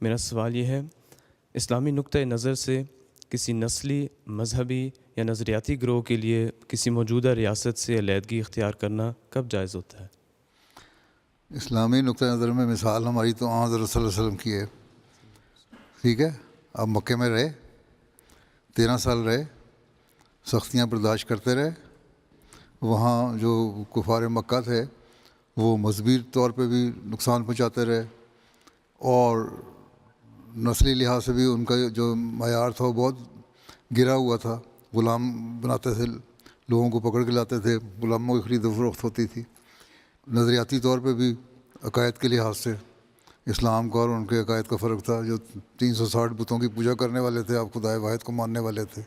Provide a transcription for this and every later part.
میرا سوال یہ ہے، اسلامی نقطۂ نظر سے کسی نسلی، مذہبی یا نظریاتی گروہ کے لیے کسی موجودہ ریاست سے علیحدگی اختیار کرنا کب جائز ہوتا ہے؟ اسلامی نقطۂ نظر میں مثال ہماری تو حضرت صلی اللہ علیہ وسلم کی ہے. ٹھیک ہے، آپ مکے میں رہے، 13 سال رہے، سختیاں برداشت کرتے رہے. وہاں جو کفار مکہ تھے وہ مذہبی طور پہ بھی نقصان پہنچاتے رہے، اور نسلی لحاظ سے بھی ان کا جو معیار تھا وہ بہت گرا ہوا تھا. غلام بناتے تھے، لوگوں کو پکڑ کے لاتے تھے، غلاموں کی خرید و فروخت ہوتی تھی. نظریاتی طور پہ بھی عقائد کے لحاظ سے اسلام کا اور ان کے عقائد کا فرق تھا. جو 360 بتوں کی پوجا کرنے والے تھے، آپ خدائے واحد کو ماننے والے تھے.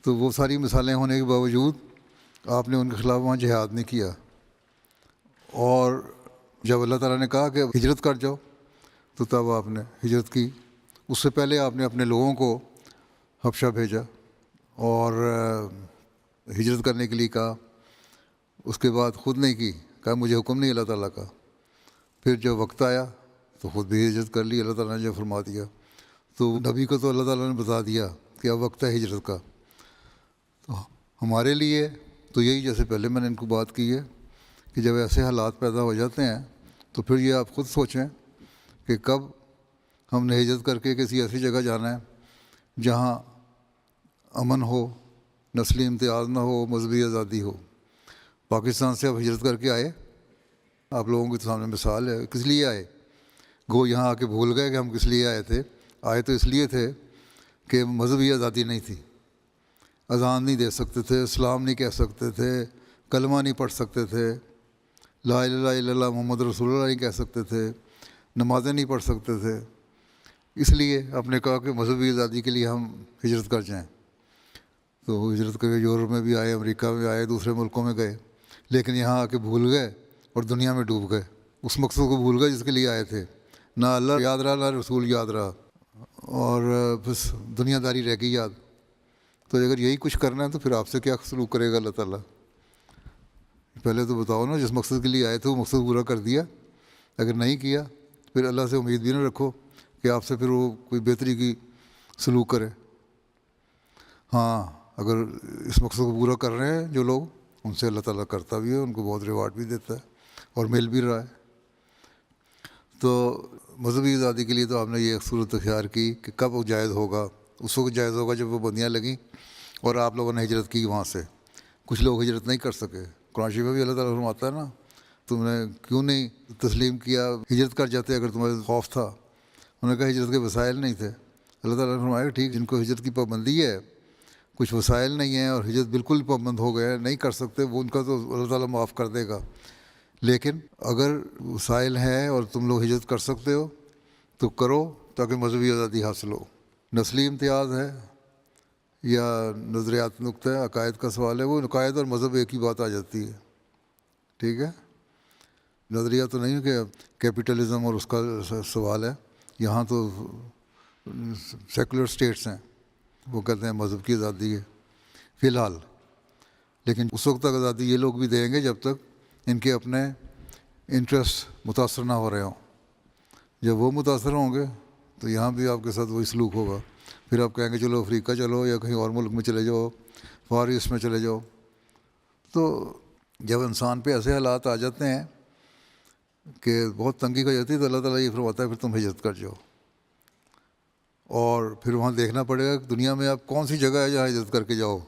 تو وہ ساری مثالیں ہونے کے باوجود آپ نے ان کے خلاف وہاں جہاد نہیں کیا. اور جب اللہ تعالیٰ نے کہا کہ ہجرت کر جاؤ تو تب آپ نے ہجرت کی. اس سے پہلے آپ نے اپنے لوگوں کو حبشہ بھیجا اور ہجرت کرنے کے لیے کہا. اس کے بعد خود نہیں کی، کہا مجھے حکم نہیں اللہ تعالیٰ کا. پھر جب وقت آیا تو خود بھی ہجرت کر لی. اللہ تعالیٰ نے جب فرما دیا تو نبی کو تو اللہ تعالیٰ نے بتا دیا کہ اب وقت ہے ہجرت کا. تو ہمارے لیے تو یہی، جیسے پہلے میں نے ان کو بات کی ہے کہ جب ایسے حالات پیدا ہو جاتے ہیں تو پھر یہ آپ خود سوچیں کہ کب ہم نے ہجرت کر کے کسی ایسی جگہ جانا ہے جہاں امن ہو، نسلی امتیاز نہ ہو، مذہبی آزادی ہو. پاکستان سے اب ہجرت کر کے آئے، آپ لوگوں کے سامنے مثال ہے. کس لیے آئے؟ گو یہاں آ کے بھول گئے کہ ہم کس لیے آئے تھے. آئے تو اس لیے تھے کہ مذہبی آزادی نہیں تھی، اذان نہیں دے سکتے تھے، اسلام نہیں کہہ سکتے تھے، کلمہ نہیں پڑھ سکتے تھے، لا الہ الا اللہ محمد رسول اللہ نہیں کہہ سکتے تھے، نمازیں نہیں پڑھ سکتے تھے. اس لیے آپ نے کہا کہ مذہبی آزادی کے لیے ہم ہجرت کر جائیں. تو ہجرت کر کے یورپ میں بھی آئے، امریکہ میں آئے، دوسرے ملکوں میں گئے، لیکن یہاں آ کے بھول گئے اور دنیا میں ڈوب گئے. اس مقصد کو بھول گئے جس کے لیے آئے تھے. نہ اللہ یاد رہا، نہ رسول یاد رہا، اور بس دنیا داری رہ گئی یاد. تو اگر یہی کچھ کرنا ہے تو پھر آپ سے کیا سلوک کرے گا اللہ تعالیٰ؟ پہلے تو بتاؤ نا، جس مقصد کے لیے آئے تھے وہ مقصد پورا کر دیا. اگر نہیں کیا پھر اللہ سے امید بھی نہ رکھو کہ آپ سے پھر وہ کوئی بہتری کی سلوک کرے. ہاں، اگر اس مقصد کو پورا کر رہے ہیں جو لوگ، ان سے اللہ تعالیٰ کرتا بھی ہے، ان کو بہت ریوارڈ بھی دیتا ہے اور مل بھی رہا ہے. تو مذہبی آزادی کے لیے تو آپ نے یہ صورت اختیار کی کہ کب وہ جائز ہوگا. اس وقت جائز ہوگا جب وہ بندیاں لگیں اور آپ لوگوں نے ہجرت کی وہاں سے. کچھ لوگ ہجرت نہیں کر سکے. قرآن شریف میں بھی اللہ تعالیٰ فرماتا ہے نا، تم نے کیوں نہیں تسلیم کیا، ہجرت کر جاتے اگر تمہیں خوف تھا. انہوں نے کہا ہجرت کے وسائل نہیں تھے. اللہ تعالیٰ نے فرمایا ٹھیک، جن کو ہجرت کی پابندی ہے، کچھ وسائل نہیں ہیں اور ہجرت بالکل پابند ہو گئے، نہیں کر سکتے، وہ ان کا تو اللہ تعالیٰ معاف کر دے گا. لیکن اگر وسائل ہیں اور تم لوگ ہجرت کر سکتے ہو تو کرو، تاکہ مذہبی آزادی حاصل ہو. نسلی امتیاز ہے یا نظریات نقطہ ہے، عقائد کا سوال ہے. وہ عقائد اور مذہب ایک ہی بات آ جاتی ہے. ٹھیک ہے، نظریہ تو نہیں کہ کیپٹلزم اور اس کا سوال ہے. یہاں تو سیکولر اسٹیٹس ہیں، وہ کہتے ہیں مذہب کی آزادی ہے فی الحال. لیکن اس وقت تک آزادی یہ لوگ بھی دیں گے جب تک ان کے اپنے انٹرسٹ متاثر نہ ہو رہے ہوں. جب وہ متاثر ہوں گے تو یہاں بھی آپ کے ساتھ وہی سلوک ہوگا. پھر آپ کہیں گے چلو افریقہ چلو یا کہیں اور ملک میں چلے جاؤ، فار ایسٹ میں چلے جاؤ. تو جب انسان پہ ایسے حالات آ جاتے ہیں کہ بہت تنگی ہو جاتی ہے تو اللہ تعالیٰ یہ فرماتا ہے پھر تم ہجرت کر جاؤ. اور پھر وہاں دیکھنا پڑے گا کہ دنیا میں آپ کون سی جگہ ہے جہاں ہجرت کر کے جاؤ.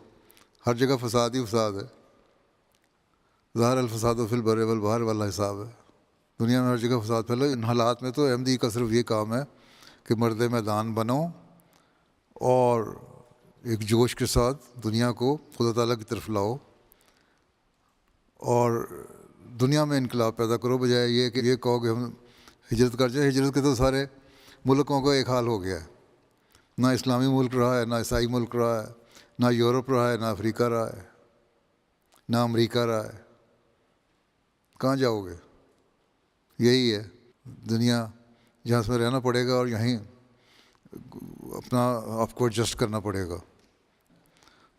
ہر جگہ فساد ہی فساد ہے. ظاہر الفساد و فی البر والبحر والا حساب ہے. دنیا میں ہر جگہ فساد پھیلا. ان حالات میں تو احمدی کا صرف یہ کام ہے کہ مرد میدان بنو اور ایک جوش کے ساتھ دنیا کو خدا تعالیٰ کی طرف لاؤ اور دنیا میں انقلاب پیدا کرو، بجائے یہ کہ یہ کہو کہ ہم ہجرت کر جائیں. ہجرت کے تو سارے ملکوں کا ایک حال ہو گیا ہے. نہ اسلامی ملک رہا ہے، نہ عیسائی ملک رہا ہے، نہ یورپ رہا ہے، نہ افریقہ رہا ہے، نہ امریکہ رہا ہے. کہاں جاؤ گے؟ یہی ہے دنیا جہاں اس میں رہنا پڑے گا اور یہیں اپنا آپ کو ایڈجسٹ کرنا پڑے گا.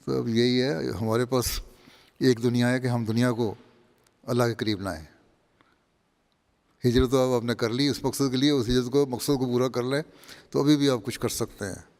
تو اب یہی ہے، ہمارے پاس ایک دنیا ہے کہ ہم دنیا کو اللہ کے قریب لائیں. ہجرت تو آپ نے کر لی اس مقصد کے لیے، اس ہجرت کو مقصد کو پورا کر لیں تو ابھی بھی آپ کچھ کر سکتے ہیں.